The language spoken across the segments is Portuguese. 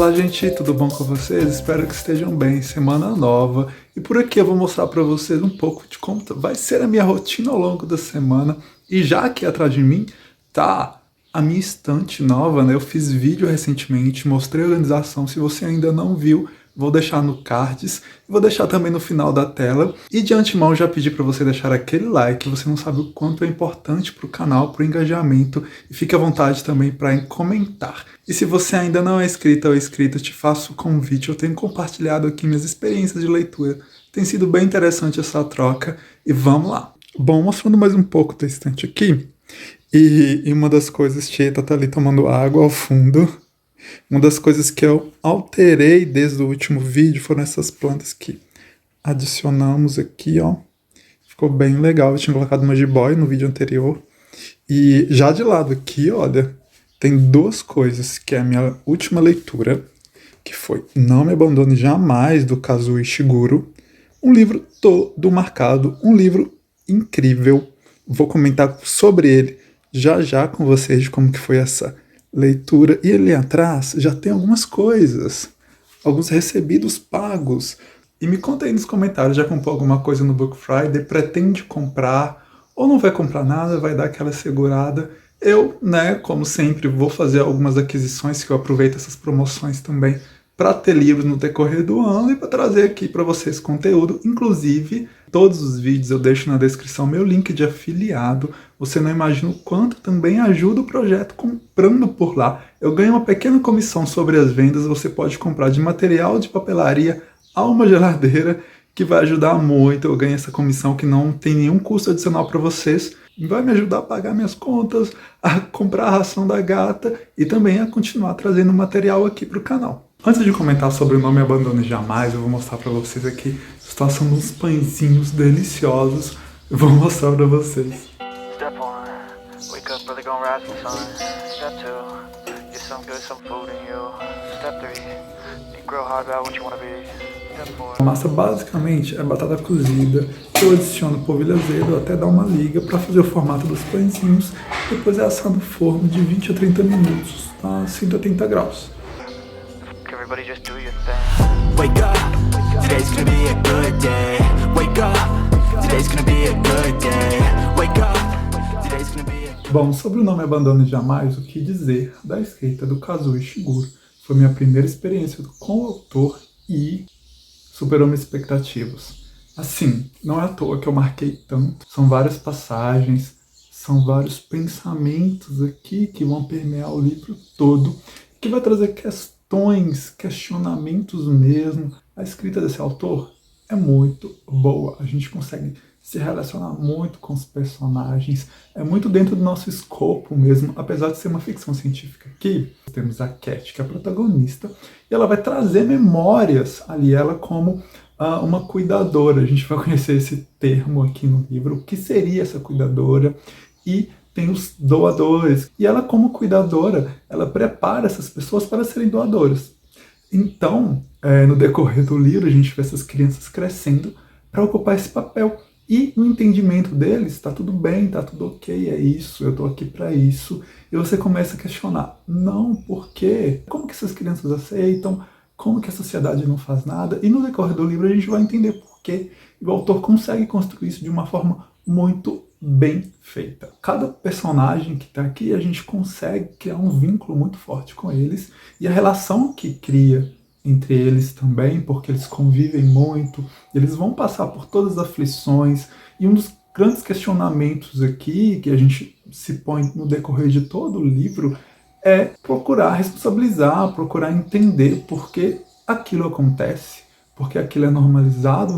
Olá gente, tudo bom com vocês? Espero que estejam bem, semana nova. E por aqui eu vou mostrar para vocês um pouco de como vai ser a minha rotina ao longo da semana. E já aqui atrás de mim tá a minha estante nova, né? Eu fiz vídeo recentemente, mostrei a organização. Se você ainda não viu, vou deixar no cards, vou deixar também no final da tela. E de antemão já pedi para você deixar aquele like, você não sabe o quanto é importante para o canal, para o engajamento. E fique à vontade também para comentar. E se você ainda não é inscrito ou inscrito, te faço o convite. Eu tenho compartilhado aqui minhas experiências de leitura. Tem sido bem interessante essa troca. E vamos lá. Bom, mostrando mais um pouco da estante aqui. E uma das coisas, Tieta tá ali tomando água ao fundo. Uma das coisas que eu alterei desde o último vídeo foram essas plantas que adicionamos aqui, ó. Ficou bem legal. Eu tinha colocado uma jiboia no vídeo anterior. E já de lado aqui, olha, tem duas coisas, que é a minha última leitura, que foi Não Me Abandone Jamais, do Kazuo Ishiguro. Um livro todo marcado, um livro incrível. Vou comentar sobre ele já já com vocês de como que foi essa leitura. E ali atrás já tem algumas coisas, alguns recebidos pagos. E me conta aí nos comentários, já comprou alguma coisa no Book Friday, pretende comprar, ou não vai comprar nada, vai dar aquela segurada. Eu, né, como sempre, vou fazer algumas aquisições, que eu aproveito essas promoções também para ter livros no decorrer do ano e para trazer aqui para vocês conteúdo. Inclusive, todos os vídeos eu deixo na descrição meu link de afiliado. Você não imagina o quanto também ajuda o projeto comprando por lá. Eu ganho uma pequena comissão sobre as vendas. Você pode comprar de material de papelaria a uma geladeira, que vai ajudar muito. Eu ganho essa comissão que não tem nenhum custo adicional para vocês. Vai me ajudar a pagar minhas contas, a comprar a ração da gata e também a continuar trazendo material aqui para o canal. Antes de comentar sobre o Não Me Abandone Jamais, eu vou mostrar para vocês aqui a situação dos pãezinhos deliciosos. Eu vou mostrar para vocês. Step 1, wake up early, gonna rise with the sun. Step 2, get some good, some food in you. Step 3, think real hard about what you wanna be. Step 4. A massa basicamente é batata cozida, eu adiciono polvilho azedo até dar uma liga para fazer o formato dos pãezinhos. Depois é assado no forno de 20 a 30 minutos, a 180 graus. Everybody just do your thing. Wake up, today's gonna be a good day. Wake up, today's gonna be a good day. Wake up, today's gonna be a... Bom, sobre o Não Me Abandone Jamais, o que dizer da escrita do Kazuo Ishiguro? Foi minha primeira experiência com o autor e superou minhas expectativas. Assim, não é à toa que eu marquei tanto. São várias passagens, são vários pensamentos aqui que vão permear o livro todo, que vai trazer questões, questionamentos mesmo. A escrita desse autor é muito boa. A gente consegue se relacionar muito com os personagens. É muito dentro do nosso escopo mesmo, apesar de ser uma ficção científica. Aqui temos a Cat, que é a protagonista, e ela vai trazer memórias ali, ela como uma cuidadora. A gente vai conhecer esse termo aqui no livro, o que seria essa cuidadora, e tem os doadores. E ela, como cuidadora, ela prepara essas pessoas para serem doadoras. Então, no decorrer do livro, a gente vê essas crianças crescendo para ocupar esse papel. E no entendimento deles, está tudo bem, está tudo ok, é isso, eu estou aqui para isso. E você começa a questionar, não, por quê? Como que essas crianças aceitam? Como que a sociedade não faz nada? E no decorrer do livro a gente vai entender por quê. E o autor consegue construir isso de uma forma muito bem feita. Cada personagem que está aqui, a gente consegue criar um vínculo muito forte com eles. E a relação que cria entre eles também, porque eles convivem muito, eles vão passar por todas as aflições, e um dos grandes questionamentos aqui, que a gente se põe no decorrer de todo o livro, é procurar responsabilizar, procurar entender por que aquilo acontece, porque aquilo é normalizado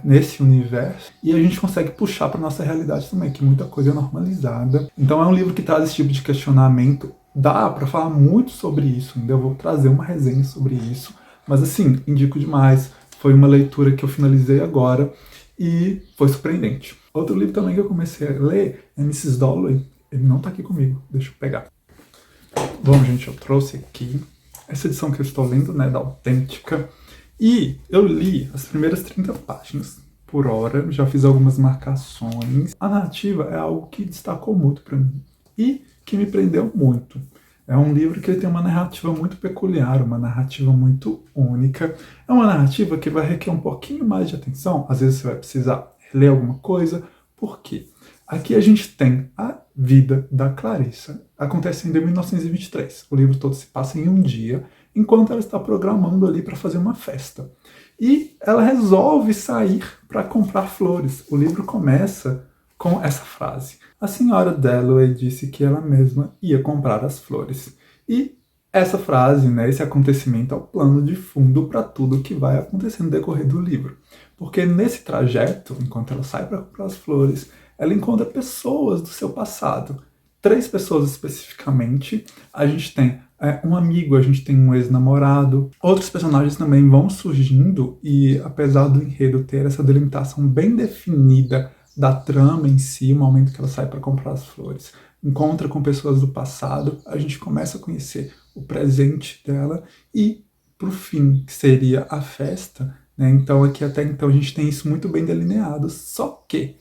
nesse universo, e a gente consegue puxar para nossa realidade também, que muita coisa é normalizada. Então é um livro que traz esse tipo de questionamento. Dá para falar muito sobre isso, ainda eu vou trazer uma resenha sobre isso, mas assim, indico demais. Foi uma leitura que eu finalizei agora e foi surpreendente. Outro livro também que eu comecei a ler é Mrs. Dalloway. Ele não tá aqui comigo, deixa eu pegar. Bom, gente, eu trouxe aqui essa edição que eu estou lendo, né, da Autêntica, e eu li as primeiras 30 páginas por hora, já fiz algumas marcações. A narrativa é algo que destacou muito para mim e que me prendeu muito. É um livro que ele tem uma narrativa muito peculiar, uma narrativa muito única. É uma narrativa que vai requerer um pouquinho mais de atenção. Às vezes você vai precisar ler alguma coisa. Por quê? Aqui a gente tem a vida da Clarissa acontecendo em 1923. O livro todo se passa em um dia, enquanto ela está programando ali para fazer uma festa. E ela resolve sair para comprar flores. O livro começa com essa frase: a senhora Dalloway disse que ela mesma ia comprar as flores. E essa frase, né, esse acontecimento é o plano de fundo para tudo que vai acontecer no decorrer do livro. Porque nesse trajeto, enquanto ela sai para comprar as flores, ela encontra pessoas do seu passado. 3 pessoas especificamente. A gente tem um amigo, a gente tem um ex-namorado. Outros personagens também vão surgindo e, apesar do enredo ter essa delimitação bem definida da trama em si, o momento que ela sai para comprar as flores, encontra com pessoas do passado, a gente começa a conhecer o presente dela e, pro fim, que seria a festa, né? Então aqui até então a gente tem isso muito bem delineado, só que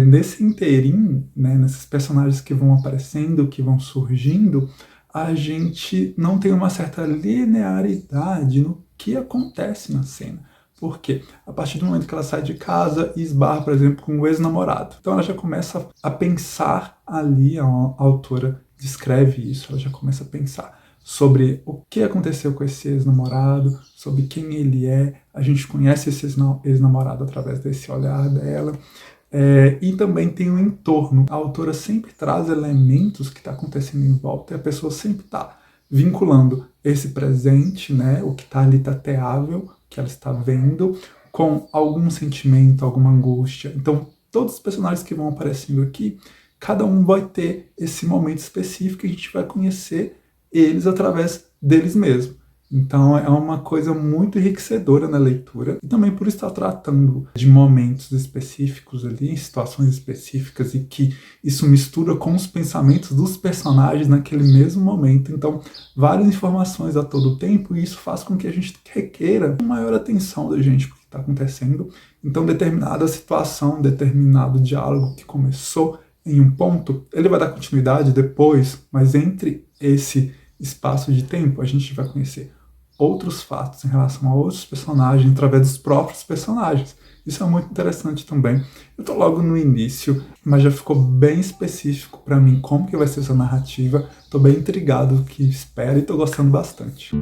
nesse inteirinho, né, nesses personagens que vão aparecendo, que vão surgindo, a gente não tem uma certa linearidade no que acontece na cena. Por quê? A partir do momento que ela sai de casa e esbarra, por exemplo, com o ex-namorado. Então ela já começa a pensar ali, a autora descreve isso, ela já começa a pensar sobre o que aconteceu com esse ex-namorado, sobre quem ele é. A gente conhece esse ex-namorado através desse olhar dela. E também tem o entorno. A autora sempre traz elementos que está acontecendo em volta e a pessoa sempre está vinculando esse presente, né, o que está ali tateável, que ela está vendo, com algum sentimento, alguma angústia. Então, todos os personagens que vão aparecendo aqui, cada um vai ter esse momento específico e a gente vai conhecer eles através deles mesmos. Então, é uma coisa muito enriquecedora na leitura. E também por estar tratando de momentos específicos ali, situações específicas, e que isso mistura com os pensamentos dos personagens naquele mesmo momento. Então, várias informações a todo tempo, e isso faz com que a gente requeira uma maior atenção da gente para o que está acontecendo. Então, determinada situação, determinado diálogo que começou em um ponto, ele vai dar continuidade depois, mas entre esse espaço de tempo, a gente vai conhecer outros fatos em relação a outros personagens através dos próprios personagens. Isso é muito interessante também. Eu tô logo no início, mas já ficou bem específico para mim como que vai ser essa narrativa. Tô bem intrigado do que espero e tô gostando bastante.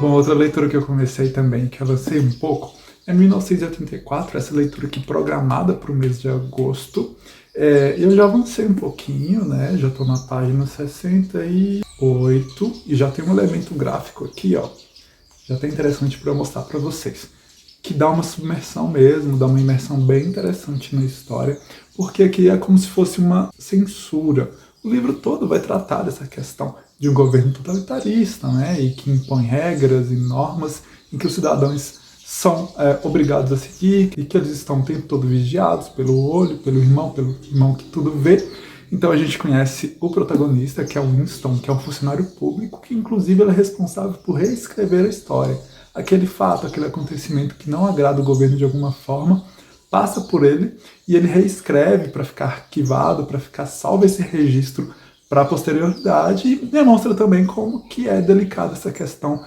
Bom, outra leitura que eu comecei também, que eu avancei um pouco, é 1984, essa leitura aqui programada para o mês de agosto. Eu já avancei um pouquinho, né? Já estou na página 68 e já tem um elemento gráfico aqui, ó. Já tá interessante para eu mostrar para vocês. Que dá uma submersão mesmo, dá uma imersão bem interessante na história, porque aqui é como se fosse uma censura. O livro todo vai tratar dessa questão de um governo totalitarista, né, e que impõe regras e normas em que os cidadãos são obrigados a seguir, e que eles estão o tempo todo vigiados pelo olho, pelo irmão que tudo vê. Então a gente conhece o protagonista, que é o Winston, que é um funcionário público, que inclusive ele é responsável por reescrever a história. Aquele fato, aquele acontecimento que não agrada o governo de alguma forma, passa por ele e ele reescreve para ficar arquivado, para ficar salvo esse registro para a posterioridade, e demonstra também como que é delicada essa questão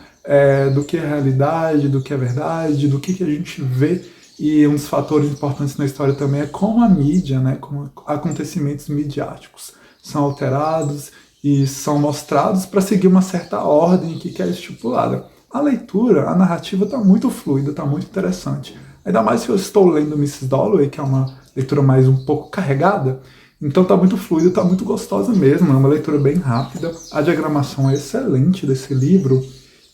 do que é realidade, do que é verdade, do que a gente vê. E um dos fatores importantes na história também é como a mídia, né, como acontecimentos midiáticos são alterados e são mostrados para seguir uma certa ordem que é estipulada. A leitura, a narrativa está muito fluida, está muito interessante. Ainda mais se eu estou lendo Mrs. Dalloway, que é uma leitura mais um pouco carregada, então está muito fluida, está muito gostosa mesmo, é uma leitura bem rápida. A diagramação é excelente desse livro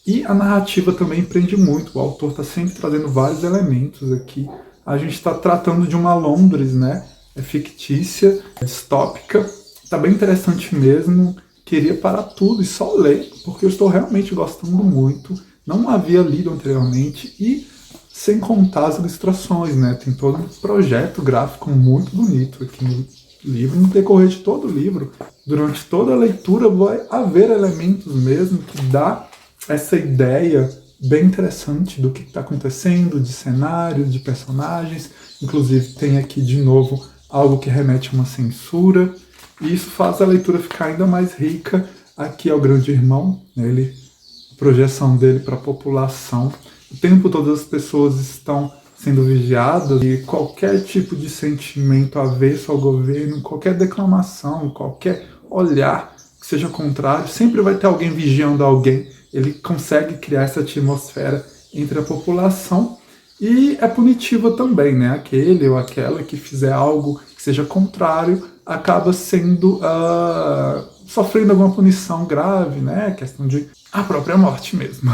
e a narrativa também prende muito. O autor está sempre trazendo vários elementos aqui. A gente está tratando de uma Londres, né? É fictícia, distópica. Está bem interessante mesmo. Queria parar tudo e só ler, porque eu estou realmente gostando muito. Não havia lido anteriormente e sem contar as ilustrações, né? Tem todo um projeto gráfico muito bonito aqui no livro. No decorrer de todo o livro, durante toda a leitura, vai haver elementos mesmo que dá essa ideia bem interessante do que está acontecendo, de cenários, de personagens. Inclusive tem aqui de novo algo que remete a uma censura, e isso faz a leitura ficar ainda mais rica. Aqui é o Grande Irmão, né? A projeção dele para a população. O tempo todo as pessoas estão sendo vigiadas e qualquer tipo de sentimento avesso ao governo, qualquer declamação, qualquer olhar que seja contrário, sempre vai ter alguém vigiando alguém. Ele consegue criar essa atmosfera entre a população e é punitiva também, né? Aquele ou aquela que fizer algo que seja contrário acaba sendo sofrendo alguma punição grave, né? Questão de a própria morte mesmo.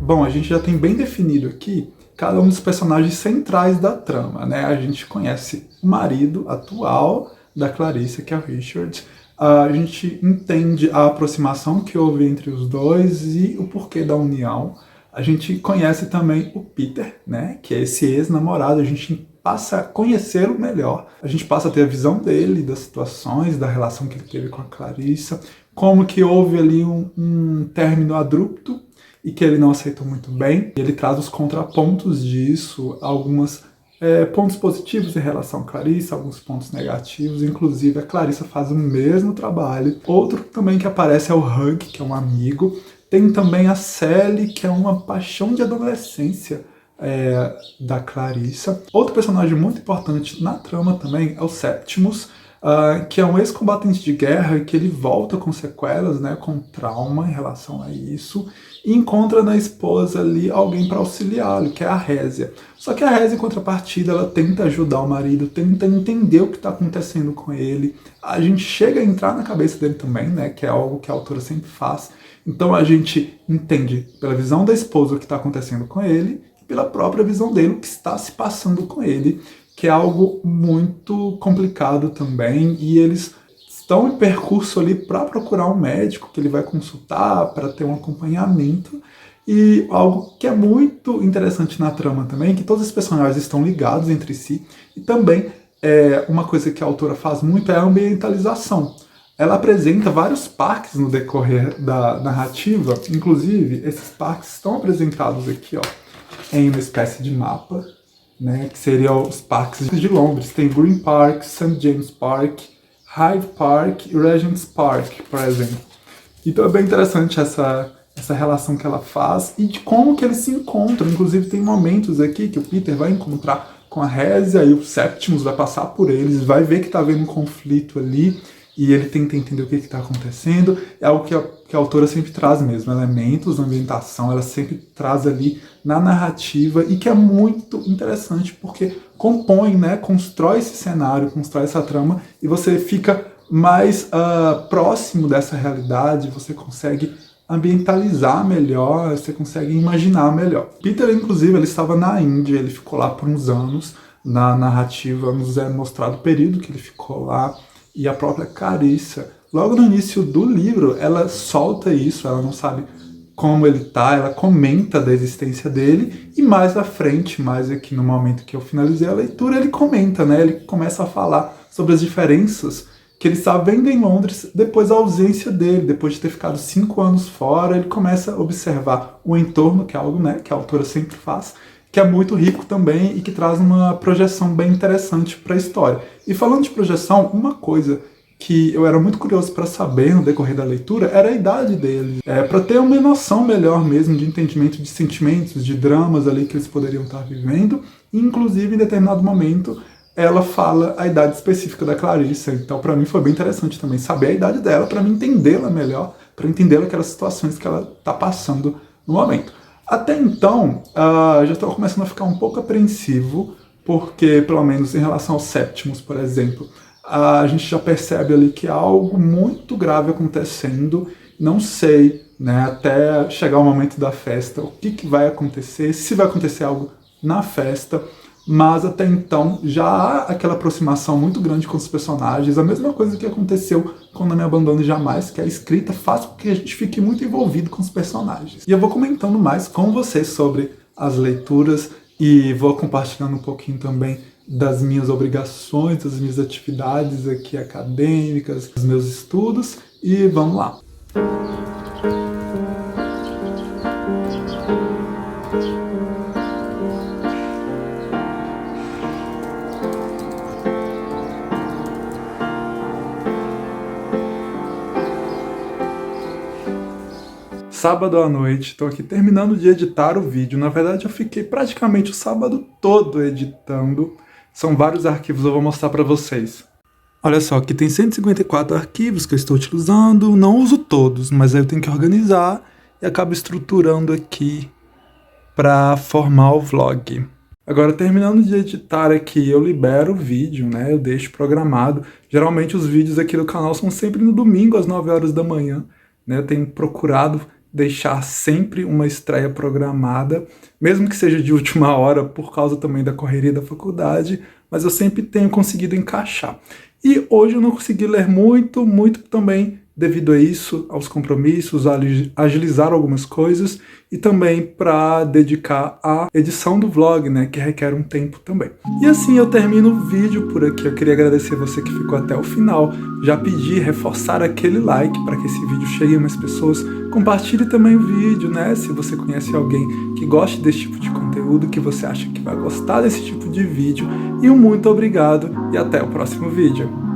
Bom, a gente já tem bem definido aqui cada um dos personagens centrais da trama, né? A gente conhece o marido atual da Clarissa, que é o Richard. A gente entende a aproximação que houve entre os dois e o porquê da união. A gente conhece também o Peter, né? Que é esse ex-namorado. A gente passa a conhecê-lo melhor. A gente passa a ter a visão dele, das situações, da relação que ele teve com a Clarissa, como que houve ali um término abrupto e que ele não aceitou muito bem. Ele traz os contrapontos disso, alguns pontos positivos em relação a Clarissa, alguns pontos negativos, inclusive a Clarissa faz o mesmo trabalho. Outro também que aparece é o Hug, que é um amigo. Tem também a Sally, que é uma paixão de adolescência da Clarissa. Outro personagem muito importante na trama também é o Septimus, que é um ex-combatente de guerra e que ele volta com sequelas, né, com trauma em relação a isso, e encontra na esposa ali alguém para auxiliá-lo, que é a Résia. Só que a Résia, em contrapartida, ela tenta ajudar o marido, tenta entender o que está acontecendo com ele. A gente chega a entrar na cabeça dele também, né, que é algo que a autora sempre faz. Então a gente entende pela visão da esposa o que está acontecendo com ele, e pela própria visão dele o que está se passando com ele, que é algo muito complicado também, e eles estão em percurso ali para procurar um médico que ele vai consultar, para ter um acompanhamento. E algo que é muito interessante na trama também, que todos os personagens estão ligados entre si, e também uma coisa que a autora faz muito é a ambientalização. Ela apresenta vários parques no decorrer da narrativa, inclusive esses parques estão apresentados aqui, ó, em uma espécie de mapa, né, que seriam os parques de Londres. Tem Green Park, St. James Park, Hyde Park e Regent's Park, por exemplo. Então é bem interessante essa relação que ela faz e de como que eles se encontram. Inclusive tem momentos aqui que o Peter vai encontrar com a Rhys, aí o Septimus vai passar por eles, vai ver que tá havendo um conflito ali e ele tenta entender o que está acontecendo. É algo que a autora sempre traz mesmo, elementos, ambientação, ela sempre traz ali na narrativa e que é muito interessante porque compõe, né, constrói esse cenário, constrói essa trama e você fica mais próximo dessa realidade, você consegue ambientalizar melhor, você consegue imaginar melhor. Peter, inclusive, ele estava na Índia, ele ficou lá por uns anos, na narrativa nos é mostrado o período que ele ficou lá, e a própria Carissa, logo no início do livro, ela solta isso, ela não sabe como ele tá, ela comenta da existência dele, e mais à frente, mais aqui no momento que eu finalizei a leitura, ele comenta, né, ele começa a falar sobre as diferenças que ele está vendo em Londres depois da ausência dele, depois de ter ficado 5 anos fora, ele começa a observar o entorno, que é algo, né, que a autora sempre faz, que é muito rico também e que traz uma projeção bem interessante para a história. E falando de projeção, uma coisa que eu era muito curioso para saber no decorrer da leitura era a idade dele, para ter uma noção melhor mesmo de entendimento de sentimentos, de dramas ali que eles poderiam estar vivendo, e inclusive em determinado momento ela fala a idade específica da Clarissa, então para mim foi bem interessante também saber a idade dela, para mim entendê-la melhor, para entender aquelas situações que ela está passando no momento. Até então, já estou começando a ficar um pouco apreensivo, porque pelo menos em relação ao Septimus, por exemplo, a gente já percebe ali que há algo muito grave acontecendo, não sei, né, até chegar o momento da festa, o que vai acontecer, se vai acontecer algo na festa, mas até então já há aquela aproximação muito grande com os personagens, a mesma coisa que aconteceu com Não Me Abandone Jamais, que a escrita faz com que a gente fique muito envolvido com os personagens. E eu vou comentando mais com vocês sobre as leituras e vou compartilhando um pouquinho também das minhas obrigações, das minhas atividades aqui acadêmicas, dos meus estudos, e vamos lá! Sábado à noite, estou aqui terminando de editar o vídeo. Na verdade, eu fiquei praticamente o sábado todo editando. São vários arquivos, eu vou mostrar para vocês. Olha só, aqui tem 154 arquivos que eu estou utilizando. Não uso todos, mas aí eu tenho que organizar e acabo estruturando aqui para formar o vlog. Agora, terminando de editar aqui, eu libero o vídeo, né? Eu deixo programado. Geralmente os vídeos aqui do canal são sempre no domingo, às 9 horas da manhã. Né? Eu tenho procurado deixar sempre uma estreia programada, mesmo que seja de última hora, por causa também da correria da faculdade, mas eu sempre tenho conseguido encaixar. E hoje eu não consegui ler muito também devido a isso, aos compromissos, a agilizar algumas coisas e também para dedicar à edição do vlog, né, que requer um tempo também. E assim eu termino o vídeo por aqui. Eu queria agradecer você que ficou até o final. Já pedi reforçar aquele like para que esse vídeo chegue a mais pessoas. Compartilhe também o vídeo, né, se você conhece alguém que goste desse tipo de conteúdo, que você acha que vai gostar desse tipo de vídeo. E um muito obrigado e até o próximo vídeo.